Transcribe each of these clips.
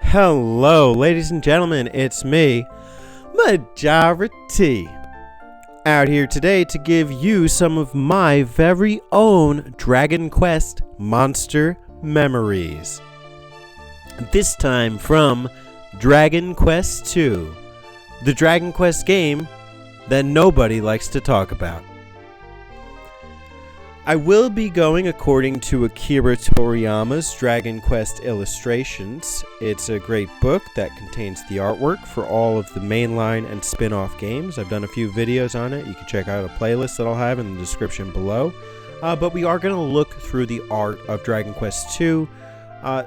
Hello, ladies and gentlemen, it's me, Majora, out here today to give you some of my very own Dragon Quest monster memories. This time from Dragon Quest II, the Dragon Quest game that nobody likes to talk about. I will be going according to Akira Toriyama's Dragon Quest Illustrations. It's a great book that contains the artwork for all of the mainline and spin-off games. I've done a few videos on it. You can check out a playlist that I'll have in the description below. But we are going to look through the art of Dragon Quest II,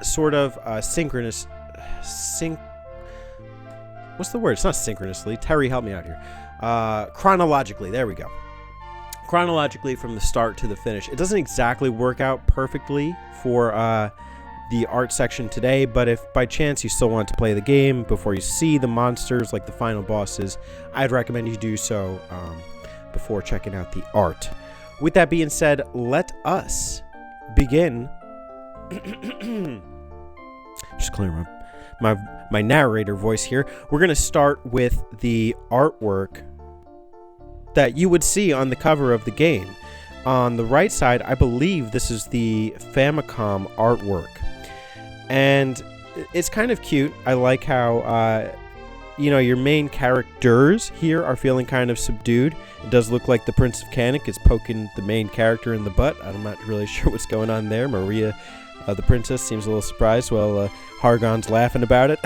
synchronous... What's the word? It's not synchronously. Terry, help me out here. Chronologically. There we go. Chronologically from the start to the finish. It doesn't exactly work out perfectly for the art section today, but if by chance you still want to play the game before you see the monsters like the final bosses, I'd recommend you do so before checking out the art. With that being said, let us begin. Just clear my narrator voice here. We're going to start with the artwork that you would see on the cover of the game. On the right side, I believe this is the Famicom artwork. And it's kind of cute. I like how, your main characters here are feeling kind of subdued. It does look like the Prince of Canic is poking the main character in the butt. I'm not really sure what's going on there. Maria, the princess, seems a little surprised while Hargon's laughing about it.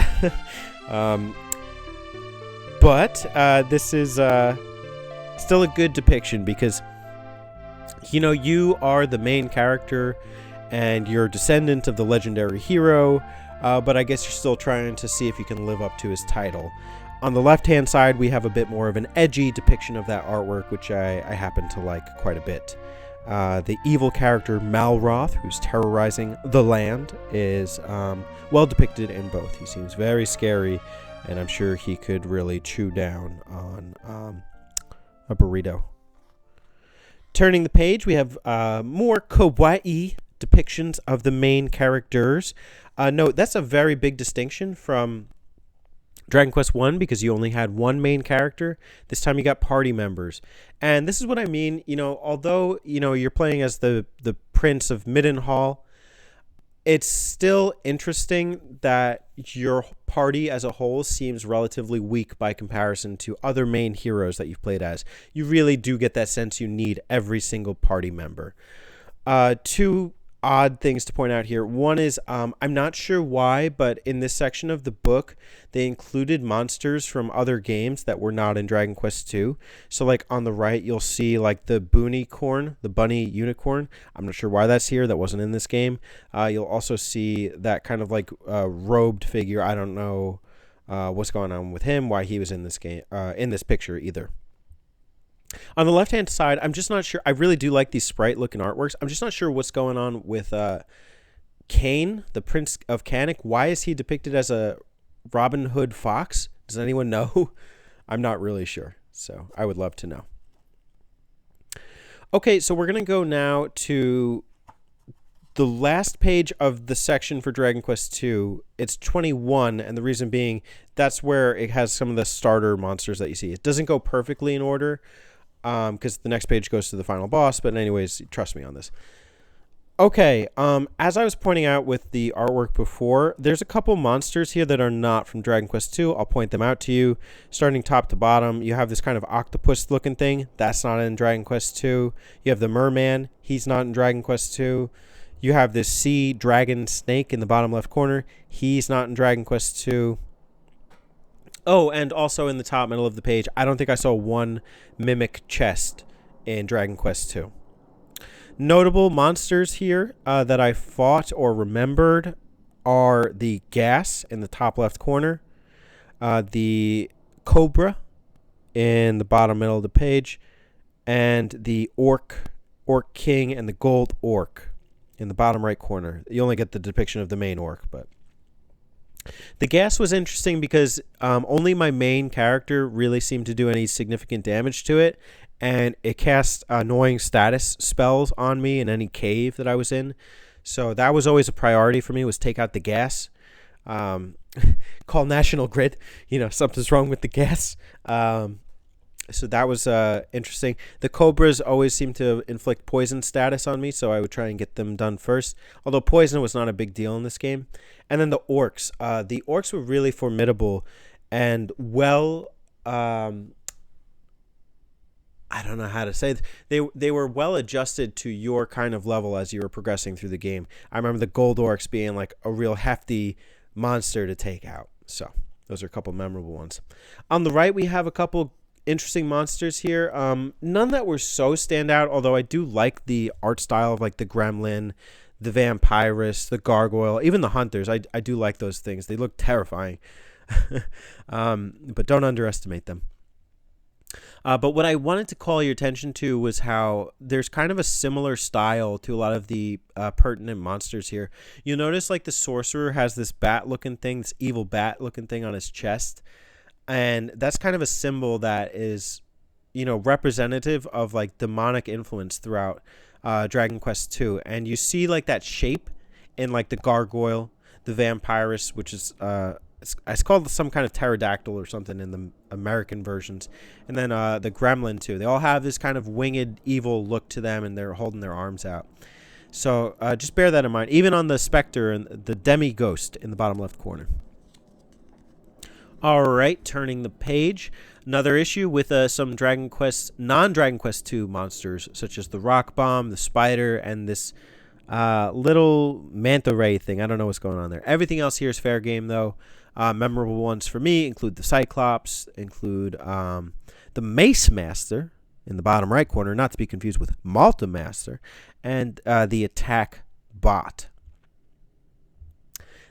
But this is... still a good depiction because, you are the main character and you're a descendant of the legendary hero, but I guess you're still trying to see if you can live up to his title. On the left-hand side, we have a bit more of an edgy depiction of that artwork, which I happen to like quite a bit. The evil character Malroth, who's terrorizing the land, is well depicted in both. He seems very scary, and I'm sure he could really chew down on... a burrito. Turning the page, we have more kawaii depictions of the main characters. Note, that's a very big distinction from Dragon Quest 1 because you only had one main character. This time you got party members. And this is what I mean, although, you're playing as the Prince of Middenhall, it's still interesting that your party as a whole seems relatively weak by comparison to other main heroes that you've played as. You really do get that sense you need every single party member. Two odd things to point out here. One is, I'm not sure why, but in this section of the book, they included monsters from other games that were not in Dragon Quest II. So, like, on the right, you'll see, like, the Boonicorn, the bunny unicorn. I'm not sure why that's here. That wasn't in this game. You'll also see that kind of, like, robed figure. I don't know what's going on with him, why he was in this game, in this picture either. On the left-hand side, I'm just not sure. I really do like these sprite-looking artworks. I'm just not sure what's going on with Kane, the Prince of Canic. Why is he depicted as a Robin Hood fox? Does anyone know? I'm not really sure, so I would love to know. Okay, so we're going to go now to the last page of the section for Dragon Quest II. It's 21, and the reason being that's where it has some of the starter monsters that you see. It doesn't go perfectly in order, because the next page goes to the final boss, but anyways, trust me on this. Okay, as I was pointing out with the artwork before, there's a couple monsters here that are not from Dragon Quest II. I'll point them out to you. Starting top to bottom, you have this kind of octopus-looking thing. That's not in Dragon Quest II. You have the merman. He's not in Dragon Quest II. You have this sea dragon snake in the bottom left corner. He's not in Dragon Quest II. Oh, and also in the top middle of the page, I don't think I saw one mimic chest in Dragon Quest II. Notable monsters here that I fought or remembered are the gas in the top left corner, the cobra in the bottom middle of the page, and the orc king, and the gold orc in the bottom right corner. You only get the depiction of the main orc, but... The gas was interesting because only my main character really seemed to do any significant damage to it, and it cast annoying status spells on me in any cave that I was in. So that was always a priority for me, was take out the gas. call National Grid. Something's wrong with the gas. So that was interesting. The cobras always seem to inflict poison status on me, so I would try and get them done first. Although poison was not a big deal in this game. And then the orcs. The orcs were really formidable and I don't know how to say it. They were well adjusted to your kind of level as you were progressing through the game. I remember the gold orcs being like a real hefty monster to take out. So those are a couple memorable ones. On the right, we have a couple interesting monsters here. None that were so stand out, although I do like the art style of like the gremlin, the vampirus, the gargoyle, even the hunters. I do like those things. They look terrifying. But don't underestimate them. But what I wanted to call your attention to was how there's kind of a similar style to a lot of the pertinent monsters here. You'll notice like the sorcerer has this bat-looking thing, this evil bat-looking thing on his chest. And that's kind of a symbol that is, representative of like demonic influence throughout Dragon Quest II. And you see like that shape in like the gargoyle, the vampirus, which is it's called some kind of pterodactyl or something in the American versions, and then the gremlin too. They all have this kind of winged evil look to them, and they're holding their arms out. So just bear that in mind. Even on the specter and the demi ghost in the bottom left corner. All right, turning the page. Another issue with some non-Dragon Quest II monsters, such as the rock bomb, the spider, and this little manta ray thing. I don't know what's going on there. Everything else here is fair game, though. Memorable ones for me include the Cyclops, include the Mace Master in the bottom right corner, not to be confused with Malta Master, and the Attack Bot.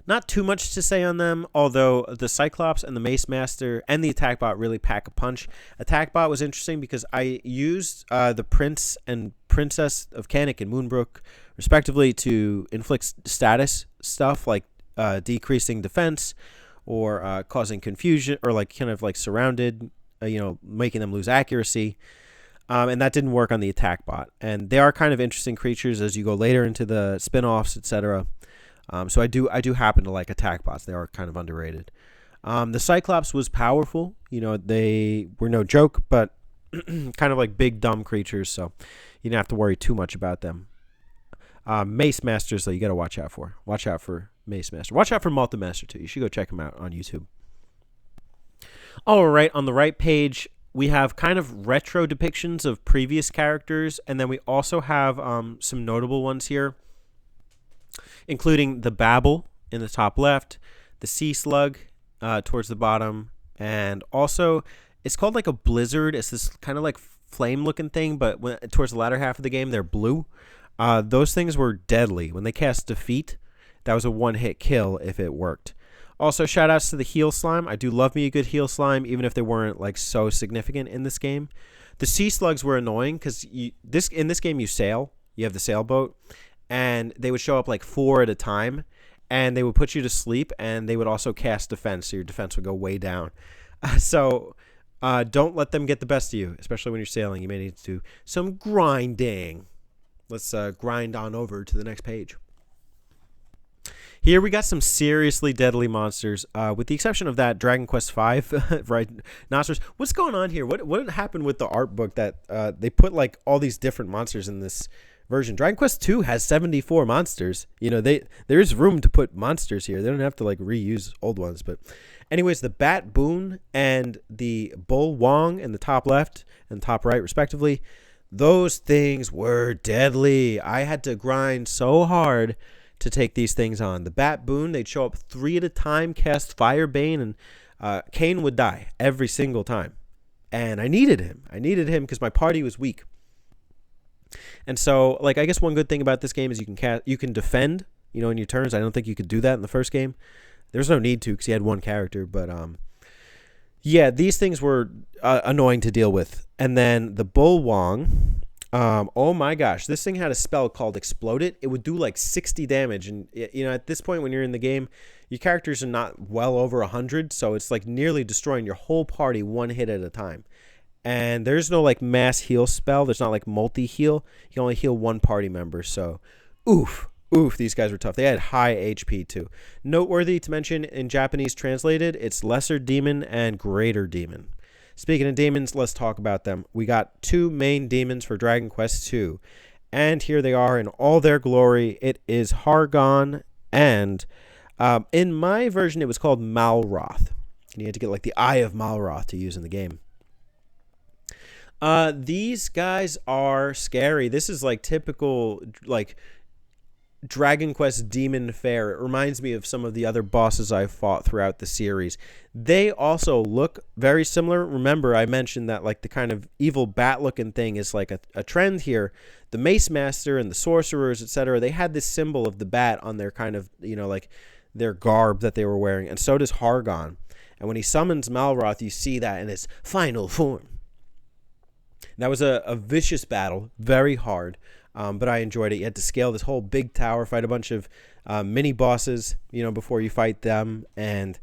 Not too much to say on them, although the Cyclops and the Mace Master and the Attack Bot really pack a punch. Attack Bot was interesting because I used the Prince and Princess of Canik and Moonbrook, respectively, to inflict status stuff like decreasing defense or causing confusion or like kind of like surrounded, making them lose accuracy. And that didn't work on the Attack Bot. And they are kind of interesting creatures as you go later into the spin-offs, etc. So I do happen to like Attack Bots. They are kind of underrated. The Cyclops was powerful. They were no joke, but kind of like big, dumb creatures. So you didn't have to worry too much about them. Mace Masters, though, you got to watch out for. Watch out for Mace Master. Watch out for Malta Master, too. You should go check him out on YouTube. All right, on the right page, we have kind of retro depictions of previous characters, and then we also have some notable ones here, including the Babel in the top left, the Sea Slug towards the bottom, and also it's called like a blizzard. It's this kind of like flame-looking thing, but towards the latter half of the game, they're blue. Those things were deadly. When they cast Defeat, that was a one-hit kill if it worked. Also, shout-outs to the Heal Slime. I do love me a good Heal Slime, even if they weren't like so significant in this game. The Sea Slugs were annoying because in this game you sail. You have the sailboat, and they would show up like 4 at a time, and they would put you to sleep, and they would also cast defense, so your defense would go way down. So don't let them get the best of you, especially when you're sailing. You may need to do some grinding. Let's grind on over to the next page. Here we got some seriously deadly monsters, with the exception of that Dragon Quest V, right? Monsters. What's going on here? What happened with the art book that they put like all these different monsters in this version? Dragon Quest II has 74 monsters. There's room to put monsters here. They don't have to like reuse old ones. But anyways, the Bat Boon and the Bull Wong in the top left and top right, respectively, those things were deadly. I had to grind so hard to take these things on. The Bat Boon, they'd show up 3 at a time, cast Firebane, and Kane would die every single time. And I needed him. Because my party was weak. And so, like, I guess one good thing about this game is you can defend, in your turns. I don't think you could do that in the first game. There's no need to because you had one character. But yeah, these things were annoying to deal with. And then the Bull Wong. Oh my gosh, this thing had a spell called Explode It. It would do like 60 damage. And, at this point when you're in the game, your characters are not well over 100. So it's like nearly destroying your whole party one hit at a time. And there's no like mass heal spell. There's not like multi-heal. You can only heal one party member. So, oof. Oof, these guys were tough. They had high HP too. Noteworthy to mention, in Japanese translated, it's Lesser Demon and Greater Demon. Speaking of demons, let's talk about them. We got 2 main demons for Dragon Quest II, and here they are in all their glory. It is Hargon, and in my version, it was called Malroth. You had to get like the Eye of Malroth to use in the game. These guys are scary. This is like typical like Dragon Quest demon fare. It reminds me of some of the other bosses I've fought throughout the series. They also look very similar. Remember, I mentioned that like the kind of evil bat looking thing is like a trend here. The Mace Master and the sorcerers, etc., they had this symbol of the bat on their kind of, like their garb that they were wearing, and so does Hargon. And when he summons Malroth, you see that in its final form. That was a vicious battle, very hard. But I enjoyed it. You had to scale this whole big tower, fight a bunch of mini bosses, before you fight them. And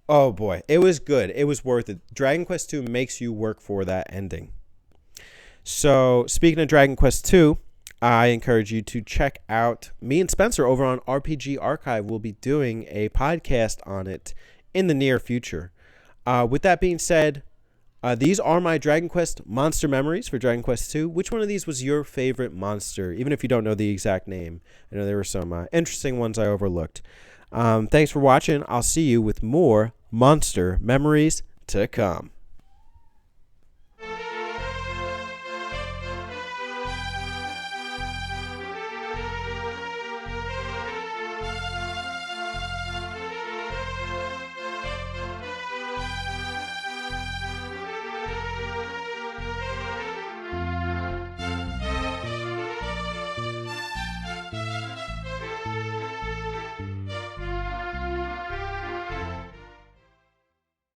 oh boy, it was good. It was worth it. Dragon Quest II makes you work for that ending. So speaking of Dragon Quest II, I encourage you to check out me and Spencer over on RPG Archive. We'll be doing a podcast on it in the near future. With that being said, these are my Dragon Quest monster memories for Dragon Quest II. Which one of these was your favorite monster, even if you don't know the exact name? I know there were some interesting ones I overlooked. Thanks for watching. I'll see you with more monster memories to come.